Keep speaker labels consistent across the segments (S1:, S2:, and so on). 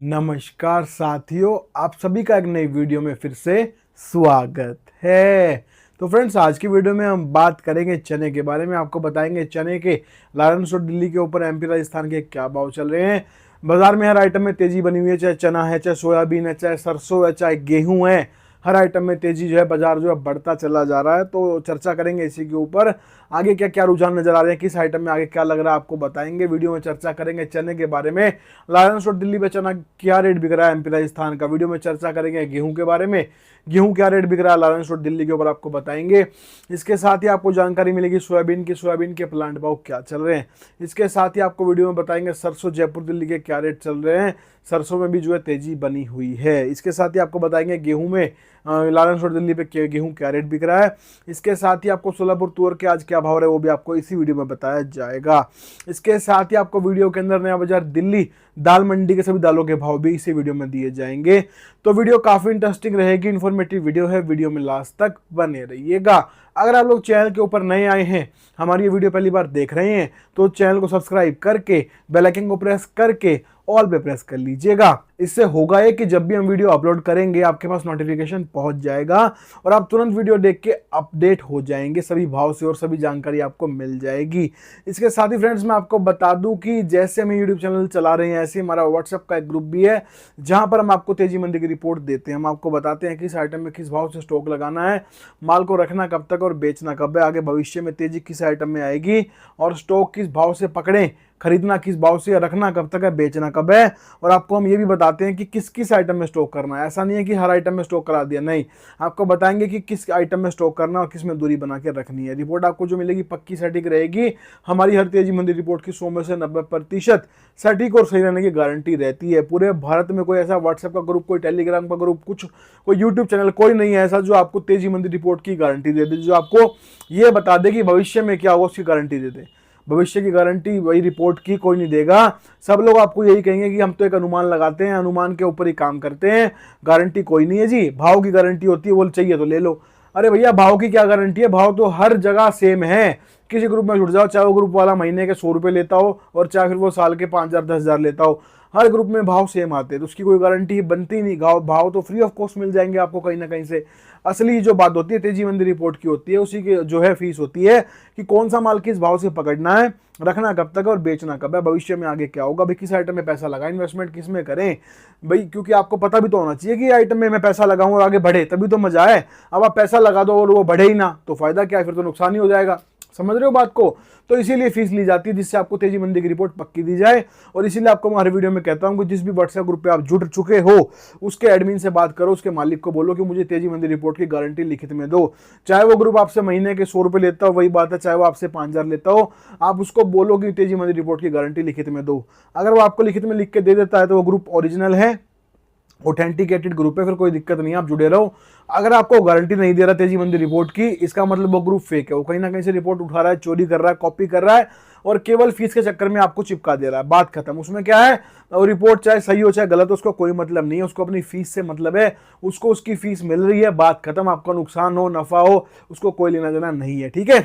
S1: नमस्कार साथियों, आप सभी का एक नई वीडियो में फिर से स्वागत है। तो फ्रेंड्स, आज की वीडियो में हम बात करेंगे चने के बारे में। आपको बताएंगे चने के लायंस और दिल्ली के ऊपर एमपी राजस्थान के क्या भाव चल रहे हैं। बाजार में हर आइटम में तेजी बनी हुई है, चाहे चना है, चाहे सोयाबीन है, चाहे सरसों है, चाहे गेहूं है। हर आइटम में तेजी जो है, बाजार जो है बढ़ता चला जा रहा है। तो चर्चा करेंगे इसी के ऊपर। आगे क्या क्या रुझान नजर आ रहे हैं, किस आइटम में आगे क्या लग रहा है, आपको बताएंगे। वीडियो में चर्चा करेंगे चने के बारे में। लायंस और दिल्ली में चना क्या रेट बिक रहा है एमपी राजस्थान का। वीडियो में चर्चा करेंगे गेहूं के बारे में, गेहूं क्या रेट बिक रहा है लायंस और दिल्ली के ऊपर, आपको बताएंगे। इसके साथ ही आपको जानकारी मिलेगी सोयाबीन के प्लांट भाव क्या चल रहे हैं। इसके साथ ही आपको वीडियो में बताएंगे सरसों जयपुर दिल्ली के क्या रेट चल रहे हैं। सरसों में भी जो है तेजी बनी हुई है। इसके साथ ही आपको बताएंगे गेहूं में लायंस और दिल्ली पे गेहूं क्या रेट बिक रहा है। इसके साथ ही आपको सोलापुर तुअर के आज क्या भाव है वो भी आपको इसी वीडियो में बताया जाएगा। इसके साथ ही आपको वीडियो के अंदर नया बाजार दिल्ली दाल मंडी के सभी दालों के भाव भी इसी वीडियो में दिए जाएंगे। तो वीडियो काफी इंटरेस्टिंग रहेगी, इन्फॉर्मेटिव वीडियो है। वीडियो में लास्ट तक बने रहिएगा। अगर आप लोग चैनल के ऊपर नए आए हैं, हमारी ये वीडियो पहली बार देख रहे हैं, तो चैनल को सब्सक्राइब करके बेल आइकन को प्रेस करके ऑल पे प्रेस कर लीजिएगा। इससे होगा ये कि जब भी हम वीडियो अपलोड करेंगे आपके पास नोटिफिकेशन पहुंच जाएगा और आप तुरंत वीडियो देख के अपडेट हो जाएंगे सभी भाव से और सभी जानकारी आपको मिल जाएगी। इसके साथ ही फ्रेंड्स, मैं आपको बता दूं कि जैसे हम यूट्यूब चैनल चला रहे हैं, ऐसे हमारा व्हाट्सएप का एक ग्रुप भी है, जहां पर हम आपको तेजी मंदी की रिपोर्ट देते हैं। हम आपको बताते हैं किस आइटम में किस भाव से स्टॉक लगाना है, माल को रखना कब तक और बेचना कब है, आगे भविष्य में तेजी किस आइटम में आएगी और स्टॉक किस भाव से पकड़ें, खरीदना किस भाव से, रखना कब तक है, बेचना कब है। और आपको हम ये भी बताते हैं कि किस किस आइटम में स्टॉक करना है। ऐसा नहीं है कि हर आइटम में स्टॉक करा दिया, नहीं, आपको बताएंगे कि किस आइटम में स्टॉक करना और किस में दूरी बना के रखनी है। रिपोर्ट आपको जो मिलेगी पक्की सटीक रहेगी। हमारी हर तेजी मंदी रिपोर्ट की 100 में से 90% सटीक और सही रहने की गारंटी रहती है। पूरे भारत में कोई ऐसा व्हाट्सएप का ग्रुप, कोई टेलीग्राम का ग्रुप, कोई यूट्यूब चैनल कोई नहीं है ऐसा जो आपको तेजी मंदी रिपोर्ट की गारंटी दे दे, जो आपको ये बता दे कि भविष्य में क्या होगा उसकी गारंटी दे दे। भविष्य की गारंटी वही रिपोर्ट की कोई नहीं देगा। सब लोग आपको यही कहेंगे कि हम तो एक अनुमान लगाते हैं, अनुमान के ऊपर ही काम करते हैं, गारंटी कोई नहीं है जी। भाव की गारंटी होती है, वो चाहिए तो ले लो। अरे भैया, भाव की क्या गारंटी है, भाव तो हर जगह सेम है। किसी ग्रुप में जुड़ जाओ, चाहे वो ग्रुप वाला महीने के 100 रुपये लेता हो और चाहे फिर वो साल के 5,000 10,000 लेता हो, हर ग्रुप में भाव सेम आते हैं, तो उसकी कोई गारंटी बनती नहीं। भाव तो फ्री ऑफ कॉस्ट मिल जाएंगे आपको कहीं ना कहीं से। असली जो बात होती है तेजी मंदी रिपोर्ट की होती है, उसी की जो है फीस होती है कि कौन सा माल किस भाव से पकड़ना है, रखना कब तक और बेचना कब है, भविष्य में आगे क्या होगा, भाई किस आइटम में पैसा लगाएं, इन्वेस्टमेंट किस में करें भाई। क्योंकि आपको पता भी तो होना चाहिए कि आइटम में मैं पैसा लगाऊं और आगे बढ़े, तभी तो मजा है। अब आप पैसा लगा दो और वो बढ़े ही ना, तो फायदा क्या है, फिर तो नुकसान ही हो जाएगा। समझ रहे हो बात को। तो इसीलिए फीस ली जाती है, जिससे आपको तेजी मंदी की रिपोर्ट पक्की दी जाए। और इसीलिए आपको मैं हर वीडियो में कहता हूं कि जिस भी व्हाट्सएप ग्रुप पे आप जुड़ चुके हो, उसके एडमिन से बात करो, उसके मालिक को बोलो कि मुझे तेजी मंदी रिपोर्ट की गारंटी लिखित में दो। चाहे वो ग्रुप आपसे महीने के 100 रुपये लेता हो, वही बात है, चाहे वो आपसे 5,000 लेता हो, आप उसको बोलो कि तेजी मंदी रिपोर्ट की गारंटी लिखित में दो। अगर वो आपको लिखित में लिख के दे देता है तो वो ग्रुप ओरिजिनल है, ऑथेंटिकेटेड ग्रुप है, फिर कोई दिक्कत नहीं है, आप जुड़े रहो। अगर आपको गारंटी नहीं दे रहा तेजी मंदी रिपोर्ट की, इसका मतलब वो ग्रुप फेक है, वो कहीं ना कहीं से रिपोर्ट उठा रहा है, चोरी कर रहा है, कॉपी कर रहा है और केवल फीस के चक्कर में आपको चिपका दे रहा है। बात खत्म। उसमें क्या है, और रिपोर्ट चाहे सही हो चाहे गलत हो, उसको कोई मतलब नहीं है, उसको अपनी फीस से मतलब है, उसको उसकी फीस मिल रही है, बात खत्म। आपका नुकसान हो नफा हो, उसको कोई लेना देना नहीं है, ठीक है।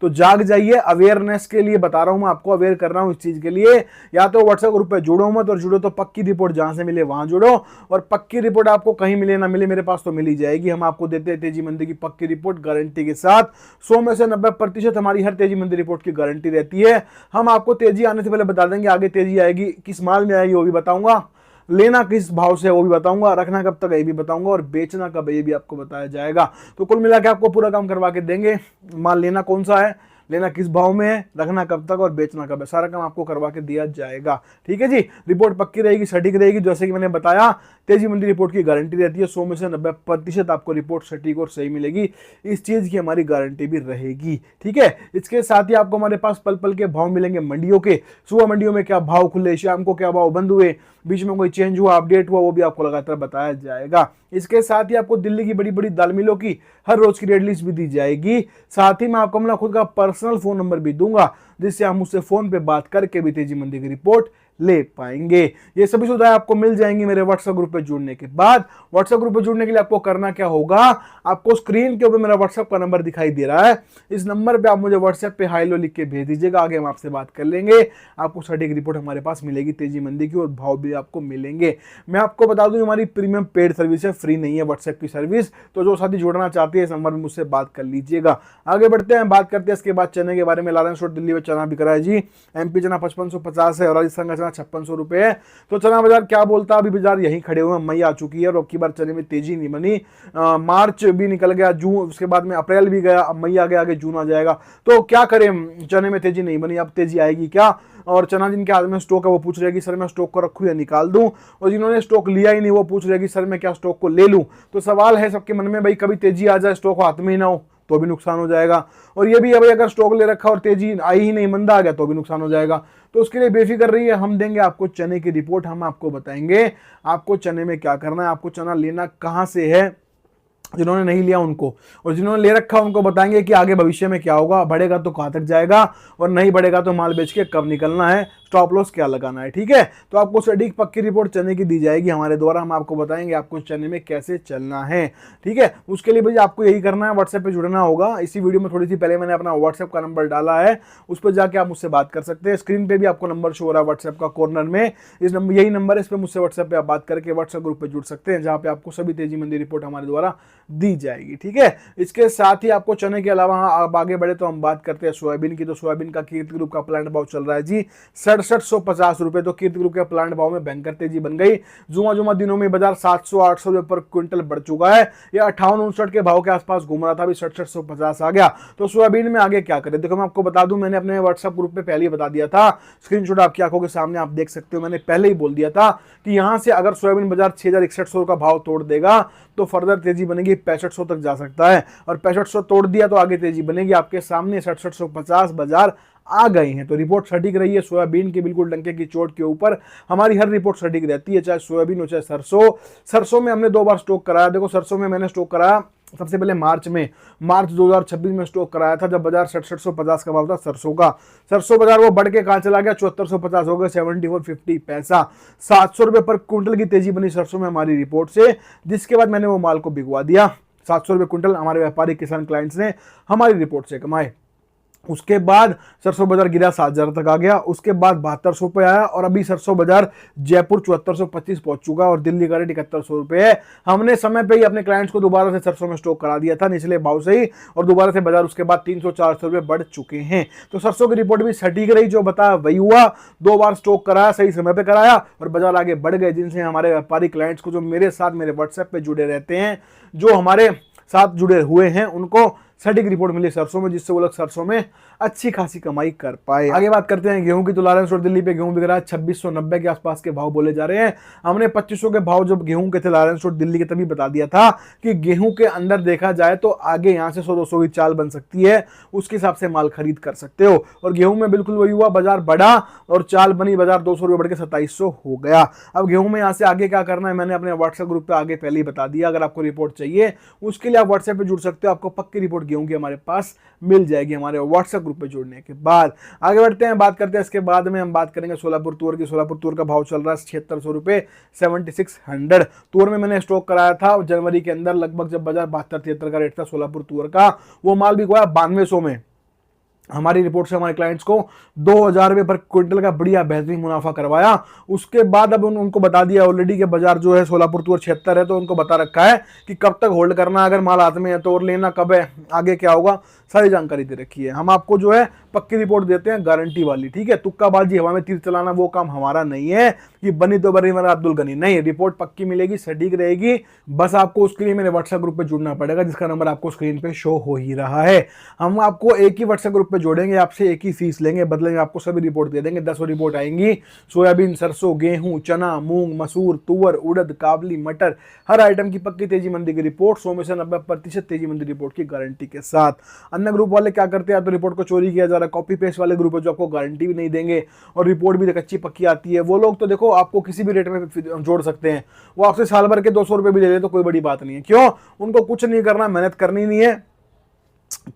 S1: तो जाग जाइए, अवेयरनेस के लिए बता रहा हूं मैं, आपको अवेयर कर रहा हूं इस चीज के लिए। या तो व्हाट्सएप ग्रुप पे जुड़ो मत, और जुड़ो तो पक्की रिपोर्ट जहां से मिले वहां जुड़ो। और पक्की रिपोर्ट आपको कहीं मिले ना मिले, मेरे पास तो मिल ही जाएगी। हम आपको देते हैं तेजी मंदी की पक्की रिपोर्ट गारंटी के साथ। 100 में से 90% हमारी हर तेजी मंदी रिपोर्ट की गारंटी रहती है। हम आपको तेजी आने से पहले बता देंगे, आगे तेजी आएगी किस माल में आएगी वो भी बताऊंगा, लेना किस भाव से है वो भी बताऊंगा, रखना कब तक है ये भी बताऊंगा, और बेचना कब है ये भी आपको बताया जाएगा। तो कुल मिला के आपको पूरा काम करवा के देंगे। माल लेना कौन सा है, लेना किस भाव में है, रखना कब तक और बेचना कब है, सारा काम आपको करवा के दिया जाएगा, ठीक है जी। रिपोर्ट पक्की रहेगी, सटीक रहेगी, जैसे कि मैंने बताया तेजी मंदी रिपोर्ट की गारंटी रहती है। 100 में से 90% आपको रिपोर्ट सटीक और सही मिलेगी, इस चीज की हमारी गारंटी भी रहेगी, ठीक है। इसके साथ ही आपको हमारे पास पल पल के भाव मिलेंगे मंडियों के। सुबह मंडियों में क्या भाव खुले, शाम को क्या भाव बंद हुए, बीच में कोई चेंज हुआ, अपडेट हुआ, वो भी आपको लगातार बताया जाएगा। इसके साथ ही आपको दिल्ली की बड़ी बड़ी दाल मिलों की हर रोज की रेट लिस्ट भी दी जाएगी। साथ ही मैं आपको अपना खुद का पर्सनल फोन नंबर भी दूंगा, जिससे आप मुझसे फोन पे बात करके भी तेजी मंदी की रिपोर्ट ले पाएंगे। ये सभी सुविधाएं आपको मिल जाएंगी मेरे व्हाट्सएप ग्रुप पे जुड़ने के बाद। व्हाट्सएप ग्रुप पे जुड़ने के लिए आपको करना क्या होगा, आपको स्क्रीन के ऊपर मेरा व्हाट्सएप का नंबर दिखाई दे रहा है, इस नंबर पे आप मुझे व्हाट्सएप पे हाई लो लिख के भेज दीजिएगा, आगे हम आपसे बात कर लेंगे। आपको सटीक रिपोर्ट हमारे पास मिलेगी तेजी मंदी की और भाव भी आपको मिलेंगे। मैं आपको बता दूं हमारी प्रीमियम पेड सर्विस है, फ्री नहीं है व्हाट्सएप की सर्विस, तो जो साथी जुड़ना चाहती है इस नंबर में मुझसे बात कर लीजिएगा। आगे बढ़ते हैं, बात करते हैं इसके बाद चने के बारे में। लारेंस रोड दिल्ली में चना बिक रहा है जी। एमपी चना 5550 है और राजस्थान का चना 5600 रुपए है। तो चना बाजार क्या बोलता है, अभी बाजार यहीं खड़े हुए हैं, मई आ चुकी है और अब की बार चने में तेजी नहीं बनी। मार्च भी निकल गया, जून, उसके बाद में अप्रैल भी गया, अब मई आ गया, आगे जून आ जाएगा। तो क्या करें, चने में तेजी नहीं बनी, अब तेजी आएगी क्या। और चना जिनके हाथ में स्टॉक है वो पूछ रहे कि सर मैं स्टॉक को रखूं या निकाल दूं, और जिन्होंने स्टॉक लिया ही नहीं वो पूछ रहे कि सर मैं क्या स्टॉक को ले लूं। तो सवाल है सबके मन में, भाई कभी तेजी आ जाए स्टॉक हाथ में ही ना हो तो भी नुकसान हो जाएगा, और ये भी है भाई अगर स्टॉक ले रखा और तेजी आई ही नहीं, मंदा आ गया तो भी नुकसान हो जाएगा। तो उसके लिए बेफिक्र रहिए, हम देंगे आपको चने की रिपोर्ट, हम आपको बताएंगे आपको चने में क्या करना है, आपको चना लेना कहां से है, जिन्होंने नहीं लिया उनको, और जिन्होंने ले रखा उनको बताएंगे कि आगे भविष्य में क्या होगा, बढ़ेगा तो कहां तक जाएगा और नहीं बढ़ेगा तो माल बेच के कब निकलना है, स्टॉप लॉस क्या लगाना है। ठीक है, तो आपको सटीक पक्की रिपोर्ट चने की दी जाएगी हमारे द्वारा, हम आपको बताएंगे आपको चने में कैसे चलना है। ठीक है, उसके लिए भाई आपको यही करना है, व्हाट्सएप पे जुड़ना होगा। इसी वीडियो में थोड़ी सी पहले मैंने अपना व्हाट्सएप का नंबर डाला है, उस पर जाके आप मुझसे बात कर सकते हैं। स्क्रीन पे भी आपको नंबर शो हो रहा है व्हाट्सएप का कॉर्नर में, इस नंबर यही नंबर है, इस पर मुझसे व्हाट्सएप पे आप बात करके व्हाट्सएप ग्रुप पे जुड़ सकते हैं, जहां पे आपको सभी तेजी मंदी रिपोर्ट हमारे द्वारा दी जाएगी। ठीक है, इसके साथ ही आपको चने के अलावा आप आगे बढ़े तो हम बात करते हैं सोयाबीन की। तो सोयाबीन का कीर्ति ग्रुप का प्लांट भाव चल रहा है जी 6750 रुपए। तो कीर्ति ग्रुप के प्लांट भाव में भयंकर तेजी बन गई, जुमा दिनों में बाजार 700-800 रुपए पर क्विंटल बढ़ चुका है, या 58-59 के भाव के आसपास घूम रहा था, अभी 6750 आ गया। तो सोयाबीन में आगे क्या करें, देखो मैं आपको बता दूं, मैंने अपने व्हाट्सएप ग्रुप पे पहले ही बता दिया था, स्क्रीनशॉट आपकी आंखों के सामने आप देख सकते हो, मैंने पहले ही बोल दिया था कि यहां से अगर सोयाबीन बाजार 6100 का भाव तोड़ देगा तो फर्दर तेजी बनेगी, 6500 तक जा सकता है, और 6500 तोड़ दिया तो आगे तेजी बनेगी। आपके सामने 6750 बाजार आ गए हैं। तो रिपोर्ट सटीक रही है, सोयाबीन के बिल्कुल डंके की चोट के ऊपर हमारी हर रिपोर्ट सटीक रहती है, चाहे सोयाबीन हो चाहे सरसों। सरसों में हमने 2 बार स्टॉक कराया, देखो सरसों में मैंने स्टॉक कराया सबसे पहले मार्च 2026 में स्टॉक कराया था, जब बाजार 6750 का भाव था सरसों का। सरसों बाजार वो बढ़ के कहां चला गया, 7450 हो गया, 7450 पैसा, 700 रुपए पर क्विंटल की तेजी बनी सरसों में हमारी रिपोर्ट से, जिसके बाद मैंने वो माल को बिकवा दिया। 700 रुपए क्विंटल हमारे व्यापारी किसान क्लाइंट्स ने हमारी रिपोर्ट से कमाए। उसके बाद सरसों बाजार गिरा 7000 तक आ गया, उसके बाद 7200 पे आया, और अभी सरसों बाजार जयपुर 7425 पहुंच चुका और दिल्ली का रेट 7100 रुपए है। हमने समय पे ही अपने क्लाइंट्स को दोबारा से सरसों में स्टॉक करा दिया था निचले भाव से ही, और दोबारा से बाजार उसके बाद 300-400 रुपए बढ़ चुके हैं। तो सरसों की रिपोर्ट भी सटीक रही, जो बताया वही हुआ, 2 बार स्टॉक कराया, सही समय पे कराया और बाजार आगे बढ़ गए, जिनसे हमारे व्यापारी क्लाइंट्स को जो मेरे साथ मेरे व्हाट्सएप पे जुड़े रहते हैं, जो हमारे साथ जुड़े हुए हैं, उनको सटीक रिपोर्ट मिली सरसों में, जिससे वो लोग सरसों में अच्छी खासी कमाई कर पाए। आगे बात करते हैं गेहूं की। तो लारेंस रोड दिल्ली पे गेहूं बिक रहा है 2690 के आसपास के भाव बोले जा रहे हैं। हमने 2500 के भाव जब गेहूं के थे लारेंस रोड दिल्ली के, तभी बता दिया था कि गेहूं के अंदर देखा जाए तो आगे यहाँ से 100-200 की चाल बन सकती है, उसके हिसाब से माल खरीद कर सकते हो। और गेहूं में बिल्कुल वही हुआ, बाजार बढ़ा और चाल बनी, बाजार 200 रुपए बढ़ के 2700 हो गया। अब गेहूं में यहाँ से आगे क्या करना है, मैंने अपने व्हाट्सएप ग्रुप पे आगे पहले ही बता दिया। अगर आपको रिपोर्ट चाहिए उसके लिए आप व्हाट्सएप पे जुड़ सकते हो, आपको पक्की रिपोर्ट गेहूं की हमारे पास मिल जाएगी हमारे व्हाट्सएप ग्रुप पे जुड़ने के बाद। आगे बढ़ते हैं, बात करते हैं इसके बाद में हम बात करेंगे सोलापुर तुअर की। सोलापुर तुअर का भाव चल रहा है 7600 रुपए, 7600। तुअर में मैंने स्टॉक कराया था जनवरी के अंदर, लगभग जब बाजार 72-73 का रेट था सोलापुर तुअर का, वो माल भी हुआ 9200 में। हमारी रिपोर्ट से हमारे क्लाइंट्स को 2000 रुपए पर क्विंटल का बढ़िया बेहतरीन मुनाफा करवाया। उसके बाद अब उनको बता दिया ऑलरेडी कि बाजार जो है सोलापुर तुअर 76 है, तो उनको बता रखा है कि कब तक होल्ड करना है, अगर माल हाथ में है तो, और लेना कब है, आगे क्या होगा, सारी जानकारी दे रखी है। हम आपको जो है पक्की रिपोर्ट देते हैं, गारंटी वाली। ठीक है, तुक्काबाजी हवा में तीर चलाना वो काम हमारा नहीं है कि बनी तो बनी मेरा अब्दुल गनी, नहीं, रिपोर्ट पक्की मिलेगी, सटीक रहेगी। बस आपको उसके लिए मेरे व्हाट्सएप ग्रुप पे जुड़ना पड़ेगा, जिसका नंबर आपको स्क्रीन पे शो हो ही रहा है। हम आपको एक ही व्हाट्सएप ग्रुप पे जोड़ेंगे, आपसे एक ही फीस लेंगे, बदले में आपको सभी रिपोर्ट दे देंगे। 10 रिपोर्ट आएंगी, सोयाबीन, सरसों, गेहूं, चना, मूंग, मसूर, तुअर, उड़द, काबली, मटर, हर आइटम की पक्की तेजी मंदी की रिपोर्ट, 100 में से 90% तेजी मंदी रिपोर्ट की गारंटी के साथ। अन्य ग्रुप वाले क्या करते हैं, तो रिपोर्ट को चोरी किया जा रहा है, कॉपी पेस्ट वाले ग्रुप है जो आपको गारंटी भी नहीं देंगे और रिपोर्ट भी कच्ची पक्की आती है। वो लोग तो देखो आपको किसी भी रेट में जोड़ सकते हैं, वो आपसे साल भर के 200 रुपए भी ले ले तो कोई बड़ी बात नहीं है। क्यों, उनको कुछ नहीं करना, मेहनत करनी नहीं है,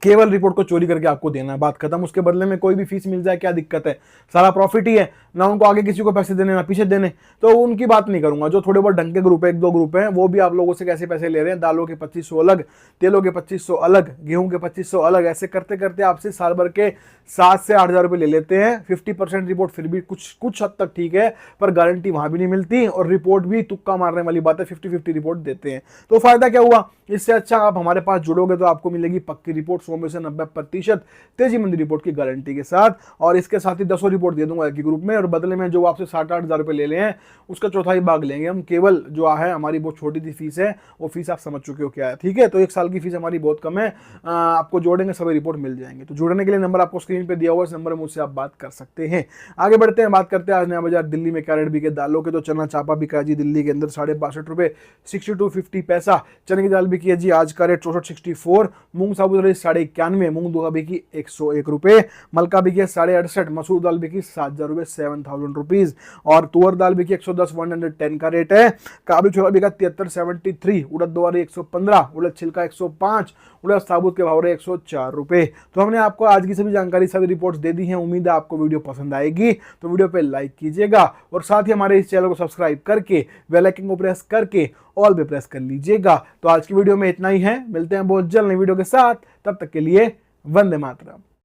S1: केवल रिपोर्ट को चोरी करके आपको देना है, बात खत्म। उसके बदले में कोई भी फीस मिल जाए क्या दिक्कत है, सारा प्रॉफिट ही है ना, उनको आगे किसी को पैसे देने ना पीछे देने। तो उनकी बात नहीं करूंगा। जो थोड़े बहुत ढंग के ग्रुप है, 1-2 ग्रुप हैं, वो भी आप लोगों से कैसे पैसे ले रहे हैं, दालों के 2500 अलग, तेलों के 2500 अलग, गेहूं के 2500 अलग, ऐसे करते करते आपसे साल भर के 7 से 8 हजार रुपए ले लेते हैं। 50% रिपोर्ट फिर भी कुछ हद तक ठीक है, पर गारंटी वहां भी नहीं मिलती, और रिपोर्ट भी तुक्का मारने वाली बात है, 50-50 रिपोर्ट देते हैं। तो फायदा क्या हुआ, इससे अच्छा आप हमारे पास जुड़ोगे तो आपको मिलेगी पक्की रिपोर्ट 100 में से 90% तेजी मंदी रिपोर्ट की गारंटी के साथ। और इसके साथ ही 10 रिपोर्ट दे दूंगा एक ही ग्रुप में, और बदले में जो आपसे 7-8 हजार रुपए ले हैं उसका चौथाई भाग लेंगे हम। केवल जो है हमारी बहुत छोटी सी फीस है, वो फीस आप समझ चुके हो क्या है, ठीक है। तो 1 साल की फीस हमारी बहुत कम है, आपको जोड़ेंगे सभी रिपोर्ट मिल जाएंगे। तो जुड़ने के लिए नंबर आपको स्क्रीन पे दिया हुआ है, इस नंबर में मुझसे आप बात कर सकते हैं। आगे बढ़ते हैं, बात करते हैं आज नया बाजार दिल्ली में क्या रेट बिके दालों के। तो चना चापा बिका जी दिल्ली के अंदर 62.5 रुपए 62.50 पैसा। चने की दाल बिकी है जी आज का रेट 64.64। मूंग साबुत रही 91.5, मूंग धोखा बिकी 101 रुपए। मलका बिकी 68.5, मसूर दाल बिकी 7,000 रुपए 7,000 रुपीज। और तुअर दाल बिकी 110 110 का रेट है। काबुली छोला बिका 73.73, उड़द दुआरी 115, उड़द छिलका 105, उड़द साबुत के भाव रहे 104 रुपए। तो हमने आपको आज की सभी जानकारी, सभी रिपोर्ट्स दे दी हैं। उम्मीद है आपको वीडियो पसंद आएगी, तो वीडियो पे लाइक कीजिएगा, और साथ ही हमारे इस चैनल को सब्सक्राइब करके बेल आइकन को प्रेस करके ऑल पे प्रेस कर लीजिएगा। तो आज की वीडियो में इतना ही है, मिलते हैं बहुत जल्द नई वीडियो के साथ, तब तक के लिए वंदे मातरम।